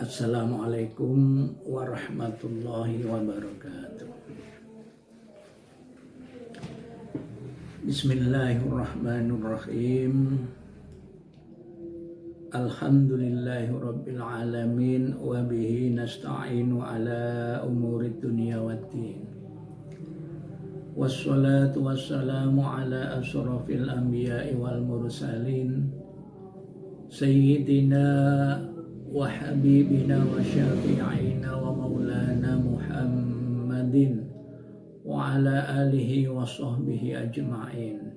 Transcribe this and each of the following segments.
Assalamualaikum warahmatullahi wabarakatuh. Bismillahirrahmanirrahim. Alhamdulillahi rabbil alamin wa bihi nasta'inu ala umuri dunya waddin. Wassalatu wassalamu ala asrafil anbiya'i wal mursalin Sayyidina wa habibina wa syafi'ina wa maulana Muhammadin wa ala alihi wa sahbihi ajma'in.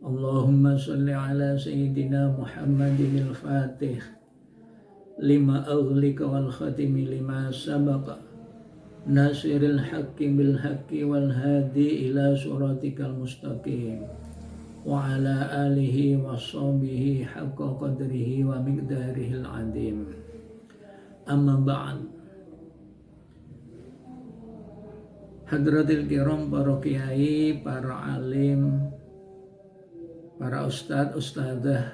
Allahumma salli ala Sayyidina Muhammadin al-Fatih lima aghlika wal khatimi lima sabaqa nasiril haqqi bil haqqi wal hadi ila suratikal mustaqim wa ala alihi wa sahbihi haqqa qadrihi wa miqdarihil azim. Amma ba'd. Hadratil kiram, para kiai, para alim, para ustadz, ustadzah,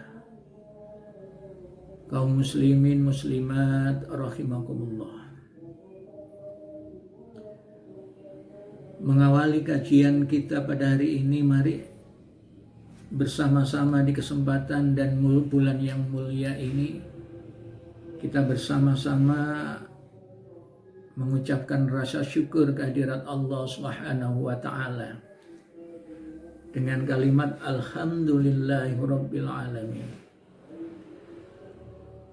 kaum muslimin, muslimat, rahimakumullah. Mengawali kajian kita pada hari ini, mari bersama-sama di kesempatan dan bulan yang mulia ini kita bersama-sama mengucapkan rasa syukur kehadirat Allah Subhanahu wa taala dengan kalimat alhamdulillahirabbil alamin.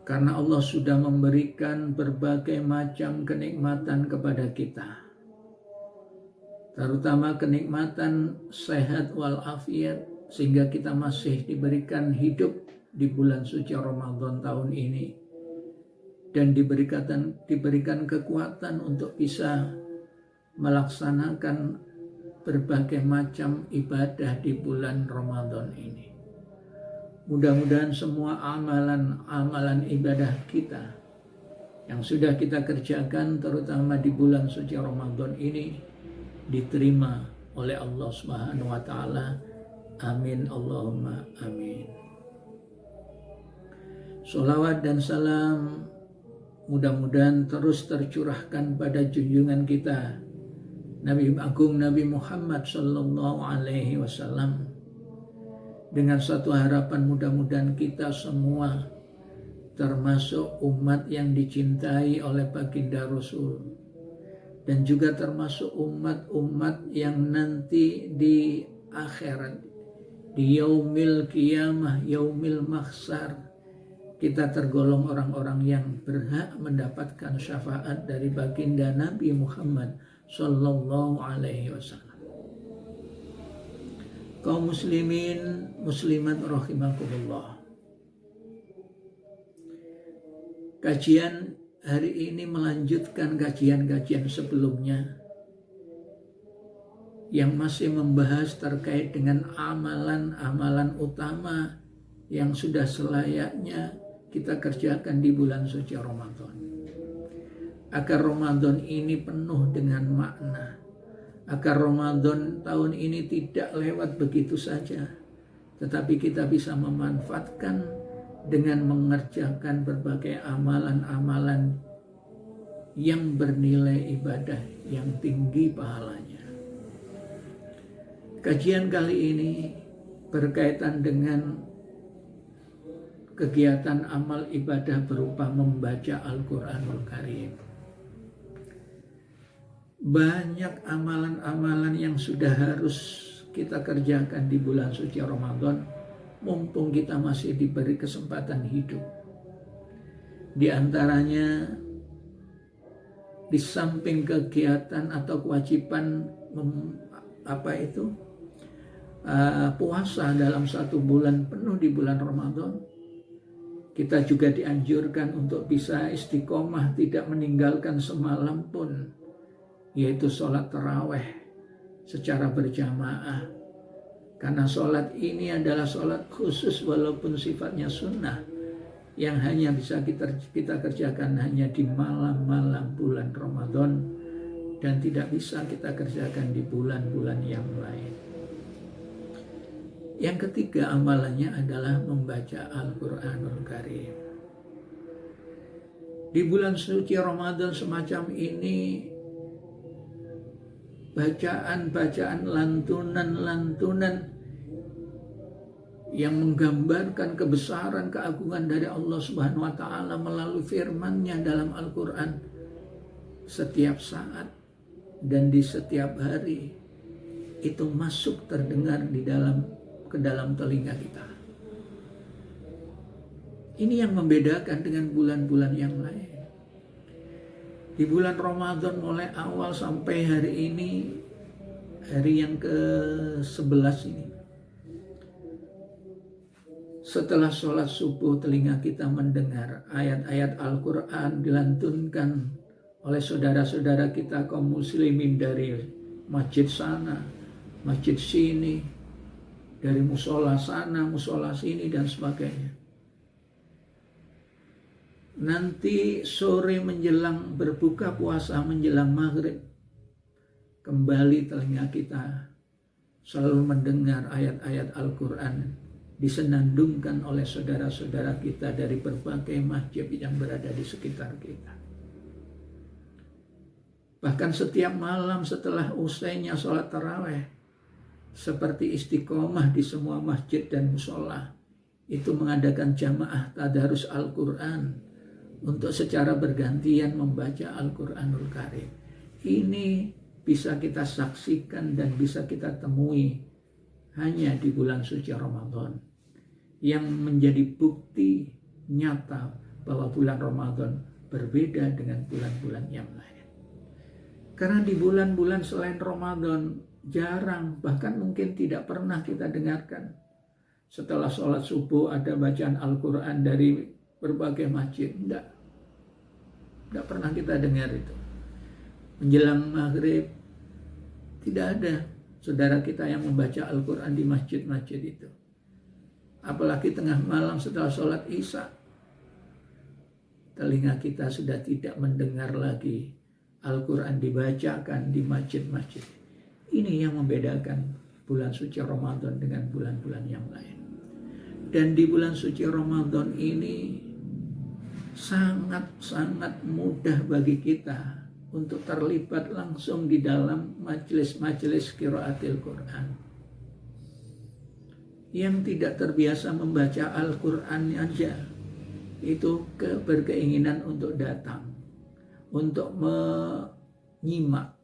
Karena Allah sudah memberikan berbagai macam kenikmatan kepada kita, terutama kenikmatan sehat walafiat, sehingga kita masih diberikan hidup di bulan suci Ramadan tahun ini dan diberikan kekuatan untuk bisa melaksanakan berbagai macam ibadah di bulan Ramadan ini. Mudah-mudahan semua amalan ibadah kita yang sudah kita kerjakan terutama di bulan suci Ramadan ini diterima oleh Allah Subhanahu wa taala. Amin Allahumma amin. Sholawat dan salam mudah-mudahan terus tercurahkan pada junjungan kita Nabi Agung Nabi Muhammad sallallahu alaihi wasallam, dengan satu harapan mudah-mudahan kita semua termasuk umat yang dicintai oleh baginda Rasul, dan juga termasuk umat-umat yang nanti di akhirat, di yaumil qiyamah, yaumil mahsyar, kita tergolong orang-orang yang berhak mendapatkan syafaat dari baginda Nabi Muhammad sallallahu alaihi wasallam. Kaum muslimin, muslimat rahimakumullah. Kajian hari ini melanjutkan kajian-kajian sebelumnya yang masih membahas terkait dengan amalan-amalan utama yang sudah selayaknya kita kerjakan di bulan suci Ramadan. Agar Ramadan ini penuh dengan makna, agar Ramadan tahun ini tidak lewat begitu saja, tetapi kita bisa memanfaatkan dengan mengerjakan berbagai amalan-amalan yang bernilai ibadah yang tinggi pahalanya. Kajian kali ini berkaitan dengan kegiatan amal ibadah berupa membaca Al-Quranul Karim. Banyak amalan-amalan yang sudah harus kita kerjakan di bulan suci Ramadan, mumpung kita masih diberi kesempatan hidup. Di antaranya, di samping kegiatan atau kewajiban puasa dalam satu bulan penuh di bulan Ramadan, kita juga dianjurkan untuk bisa istiqomah, tidak meninggalkan semalam pun, yaitu sholat tarawih secara berjamaah. Karena sholat ini adalah sholat khusus walaupun sifatnya sunnah, yang hanya bisa kita kerjakan hanya di malam-malam bulan Ramadan dan tidak bisa kita kerjakan di bulan-bulan yang lain. Yang ketiga amalannya adalah membaca Al-Quranul Karim. Di bulan suci Ramadan semacam ini, bacaan-bacaan, lantunan-lantunan yang menggambarkan kebesaran keagungan dari Allah Subhanahu wa taala melalui firman-Nya dalam Al-Qur'an setiap saat dan di setiap hari itu masuk terdengar ke dalam telinga kita. Ini yang membedakan dengan bulan-bulan yang lain. Di bulan Ramadan mulai awal sampai hari ini, hari yang ke-11 ini, setelah sholat subuh telinga kita mendengar ayat-ayat Al-Quran dilantunkan oleh saudara-saudara kita kaum muslimin dari masjid sana, masjid sini, dari musola sana, musola sini dan sebagainya. Nanti sore menjelang berbuka puasa, menjelang maghrib, kembali telinga kita selalu mendengar ayat-ayat Al-Quran disenandungkan oleh saudara-saudara kita dari berbagai masjid yang berada di sekitar kita. Bahkan setiap malam setelah usainya sholat tarawih, seperti istiqomah di semua masjid dan musola, itu mengadakan jamaah tadarus Al-Quran untuk secara bergantian membaca Al-Quranul Karim. Ini bisa kita saksikan dan bisa kita temui hanya di bulan suci Ramadan, yang menjadi bukti nyata bahwa bulan Ramadan berbeda dengan bulan-bulan yang lain. Karena di bulan-bulan selain Ramadan jarang, bahkan mungkin tidak pernah kita dengarkan setelah sholat subuh ada bacaan Al-Quran dari berbagai masjid. Tidak pernah kita dengar itu. Menjelang maghrib tidak ada saudara kita yang membaca Al-Quran di masjid-masjid itu. Apalagi tengah malam setelah sholat Isya, telinga kita sudah tidak mendengar lagi Al-Quran dibacakan di masjid-masjid. Ini yang membedakan bulan suci Ramadan dengan bulan-bulan yang lain. Dan di bulan suci Ramadan ini sangat-sangat mudah bagi kita untuk terlibat langsung di dalam majelis-majelis qiraatil Quran. Yang tidak terbiasa membaca Al-Quran aja, itu berkeinginan untuk datang, untuk menyimak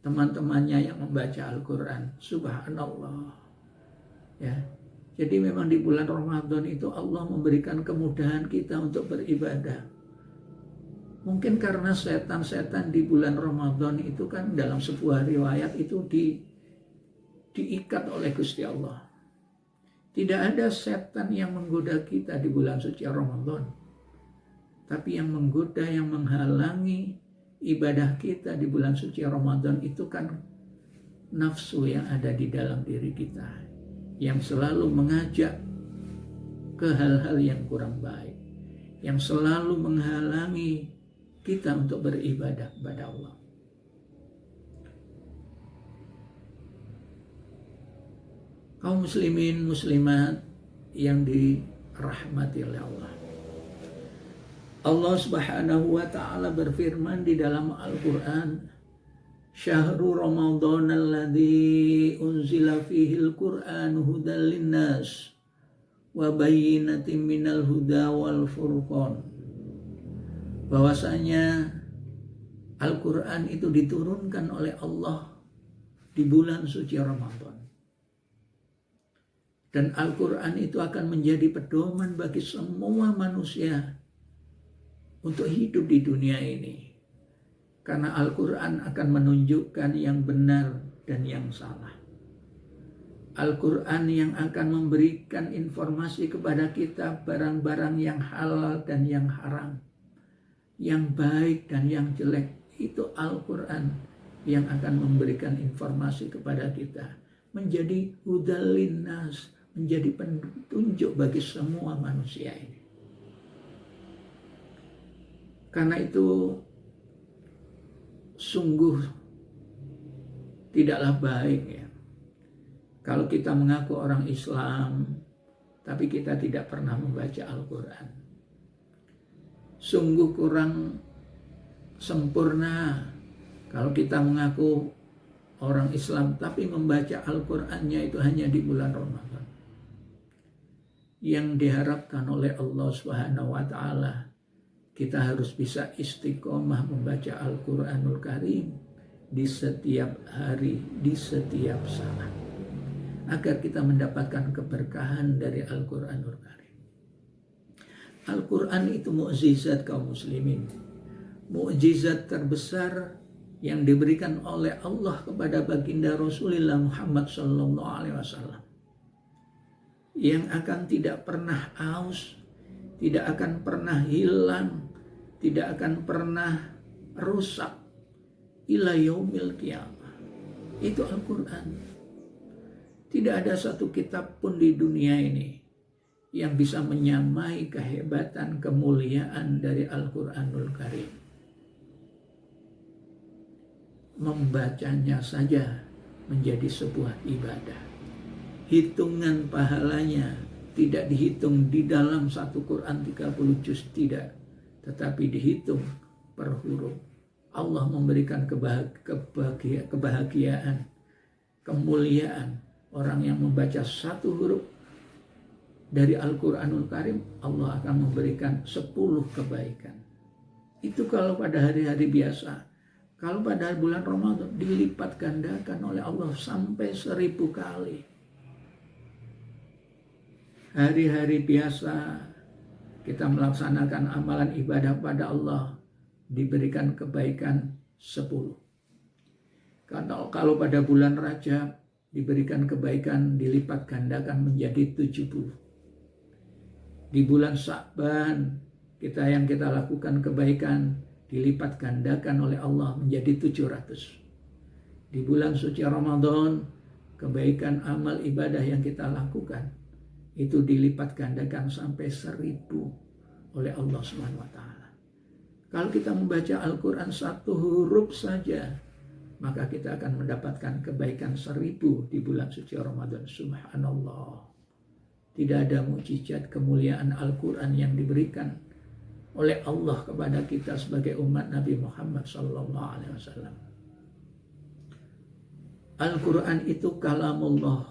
teman-temannya yang membaca Al-Quran. Subhanallah. Ya. Jadi memang di bulan Ramadan itu Allah memberikan kemudahan kita untuk beribadah. Mungkin karena setan-setan di bulan Ramadan itu kan dalam sebuah riwayat itu diikat oleh Gusti Allah. Tidak ada setan yang menggoda kita di bulan suci Ramadan. Tapi yang menggoda, yang menghalangi ibadah kita di bulan suci Ramadan itu kan nafsu yang ada di dalam diri kita, yang selalu mengajak ke hal-hal yang kurang baik, yang selalu menghalangi kita untuk beribadah kepada Allah. Kaum muslimin muslimat yang dirahmati oleh Allah. Allah Subhanahu wa taala berfirman di dalam Al-Qur'an, "Syahrul Ramadan alladzi unzila fihi al-Qur'an hudan lin-nas wa bayyinatin minal huda wal furqan." Bahwasanya Al-Qur'an itu diturunkan oleh Allah di bulan suci Ramadan. Dan Al-Quran itu akan menjadi pedoman bagi semua manusia untuk hidup di dunia ini. Karena Al-Quran akan menunjukkan yang benar dan yang salah. Al-Quran yang akan memberikan informasi kepada kita barang-barang yang halal dan yang haram, yang baik dan yang jelek. Itu Al-Quran yang akan memberikan informasi kepada kita. Menjadi hudal linnas, menjadi petunjuk bagi semua manusia ini. Karena itu sungguh tidaklah baik ya kalau kita mengaku orang Islam tapi kita tidak pernah membaca Al-Quran. Sungguh kurang sempurna kalau kita mengaku orang Islam tapi membaca Al-Qur'annya itu hanya di bulan Ramadan. Yang diharapkan oleh Allah Subhanahu wa taala, kita harus bisa istiqomah membaca Al-Qur'anul Karim di setiap hari, di setiap saat, agar kita mendapatkan keberkahan dari Al-Qur'anul Karim. Al-Quran itu mukjizat kaum muslimin, mukjizat terbesar yang diberikan oleh Allah kepada baginda Rasulullah Muhammad SAW, yang akan tidak pernah aus, tidak akan pernah hilang, tidak akan pernah rusak ila yaumil qiyamah. Itu Al-Quran. Tidak ada satu kitab pun di dunia ini yang bisa menyamai kehebatan, kemuliaan dari Al-Quranul Karim. Membacanya saja menjadi sebuah ibadah. Hitungan pahalanya tidak dihitung di dalam satu Quran 30 juz, tidak, tetapi dihitung per huruf. Allah memberikan kebahagiaan, kemuliaan. Orang yang membaca satu huruf dari Al-Quranul Karim, Allah akan memberikan 10 kebaikan. Itu kalau pada hari-hari biasa. Kalau pada bulan Ramadan dilipat gandakan oleh Allah sampai 1000 kali. Hari-hari biasa kita melaksanakan amalan ibadah pada Allah, diberikan kebaikan 10. Kalau pada bulan Rajab diberikan kebaikan dilipat gandakan menjadi 70. Di bulan Sya'ban yang kita lakukan kebaikan dilipat gandakan oleh Allah menjadi 700. Di bulan suci Ramadan, kebaikan amal ibadah yang kita lakukan itu dilipat gandakan sampai 1000 oleh Allah SWT. Kalau kita membaca Al-Quran satu huruf saja, maka kita akan mendapatkan kebaikan 1000 di bulan suci Ramadan. Subhanallah. Tidak ada mukjizat kemuliaan Al-Quran yang diberikan oleh Allah kepada kita sebagai umat Nabi Muhammad SAW. Al-Quran itu kalamullah.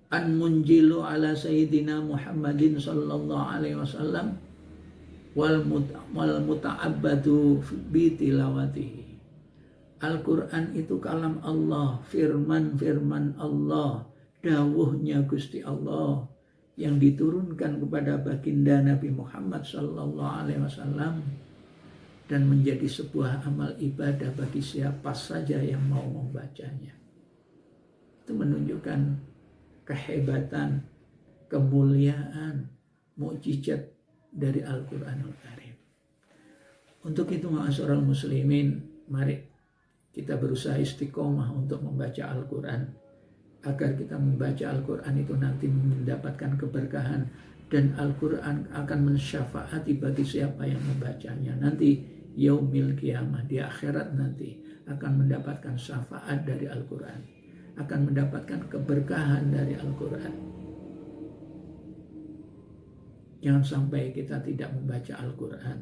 An munjilu ala sayyidina Muhammadin sallallahu alaihi wasallam wal muta'abbadu bi tilawatihi. Al-Quran itu kalam Allah, firman Allah, dawuhnya Gusti Allah yang diturunkan kepada baginda Nabi Muhammad SAW dan menjadi sebuah amal ibadah bagi siapa saja yang mau membacanya. Itu menunjukkan kehebatan, kemuliaan, mukjizat dari Al-Quranul Karim. Untuk itu ma'asyiral muslimin, mari kita berusaha istiqomah untuk membaca Al-Quran, agar kita membaca Al-Quran itu nanti mendapatkan keberkahan, dan Al-Quran akan mensyafaati bagi siapa yang membacanya. Nanti yaumil qiyamah, di akhirat nanti akan mendapatkan syafaat dari Al-Quran, akan mendapatkan keberkahan dari Al-Quran. Jangan sampai kita tidak membaca Al-Quran.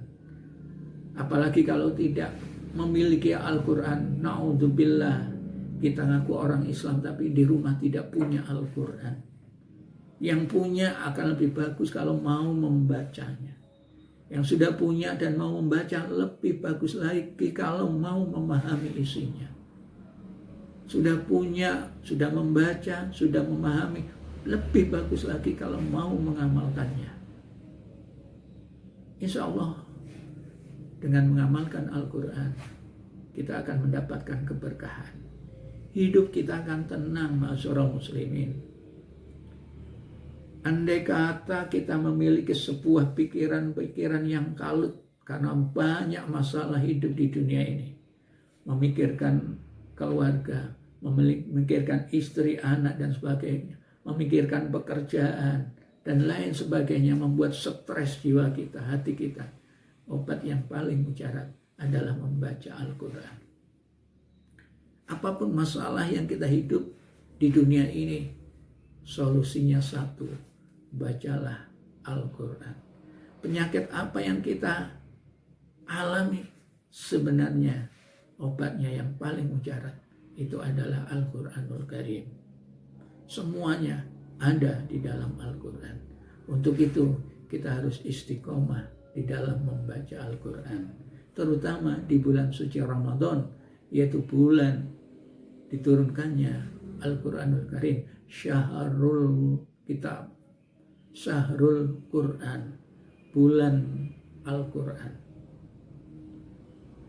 Apalagi kalau tidak memiliki Al-Quran, na'udzubillah. Kita ngaku orang Islam tapi di rumah tidak punya Al-Quran. Yang punya akan lebih bagus kalau mau membacanya. Yang sudah punya dan mau membaca lebih bagus lagi kalau mau memahami isinya. Sudah punya, sudah membaca, sudah memahami, lebih bagus lagi kalau mau mengamalkannya. Insya Allah dengan mengamalkan Al-Quran kita akan mendapatkan keberkahan. Hidup kita akan tenang, ma'asyiral muslimin. Andai kata kita memiliki sebuah pikiran-pikiran yang kalut karena banyak masalah hidup di dunia ini, memikirkan keluarga, memikirkan istri, anak dan sebagainya, memikirkan pekerjaan dan lain sebagainya, membuat stres jiwa kita, hati kita. Obat yang paling mujarab adalah membaca Al-Quran. Apapun masalah yang kita hidup di dunia ini, solusinya satu, bacalah Al-Quran. penyakit apa yang kita alami, sebenarnya obatnya yang paling mujarab itu adalah Al-Quranul Karim. Semuanya ada di dalam Al-Quran. Untuk itu kita harus istiqomah di dalam membaca Al-Quran, terutama di bulan suci Ramadan, yaitu bulan diturunkannya Al-Quranul Karim, Syahrul Kitab, Syahrul Quran, bulan Al-Quran.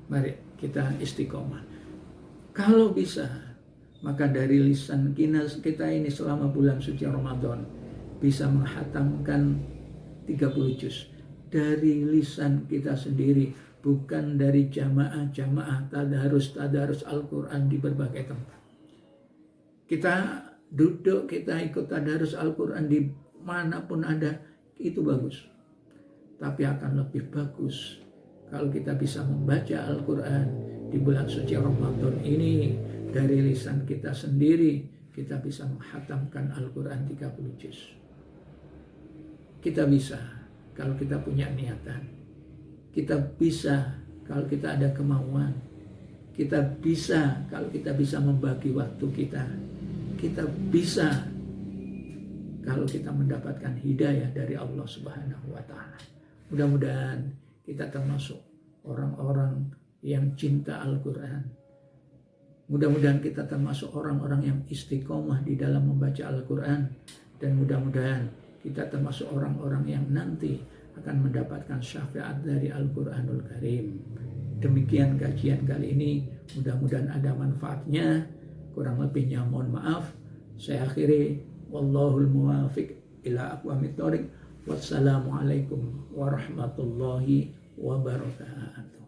Mari kita istiqomah. Kalau bisa, maka dari lisan kita ini selama bulan suci Ramadan bisa menghatamkan 30 juz dari lisan kita sendiri, bukan dari jamaah-jamaah tadarus Al-Quran di berbagai tempat. Kita duduk, kita ikut tadarus Al-Quran di manapun ada, itu bagus. Tapi akan lebih bagus kalau kita bisa membaca Al-Quran di bulan suci Ramadan ini dari lisan kita sendiri, kita bisa menghatamkan Al-Quran 30 juz. Kita bisa kalau kita punya niatan. Kita bisa kalau kita ada kemauan. Kita bisa kalau kita bisa membagi waktu kita. Kita bisa kalau kita mendapatkan hidayah dari Allah Subhanahu wa Ta'ala. Mudah-mudahan kita termasuk orang-orang yang cinta Al-Quran. Mudah-mudahan kita termasuk orang-orang yang istiqomah di dalam membaca Al-Quran. Dan mudah-mudahan kita termasuk orang-orang yang nanti akan mendapatkan syafaat dari Al-Quranul Karim. Demikian kajian kali ini. Mudah-mudahan ada manfaatnya. Kurang lebihnya mohon maaf. Saya akhiri. Wallahul muwafiq ila aqwamit thoriq. Wassalamualaikum warahmatullahi wabarakatuh.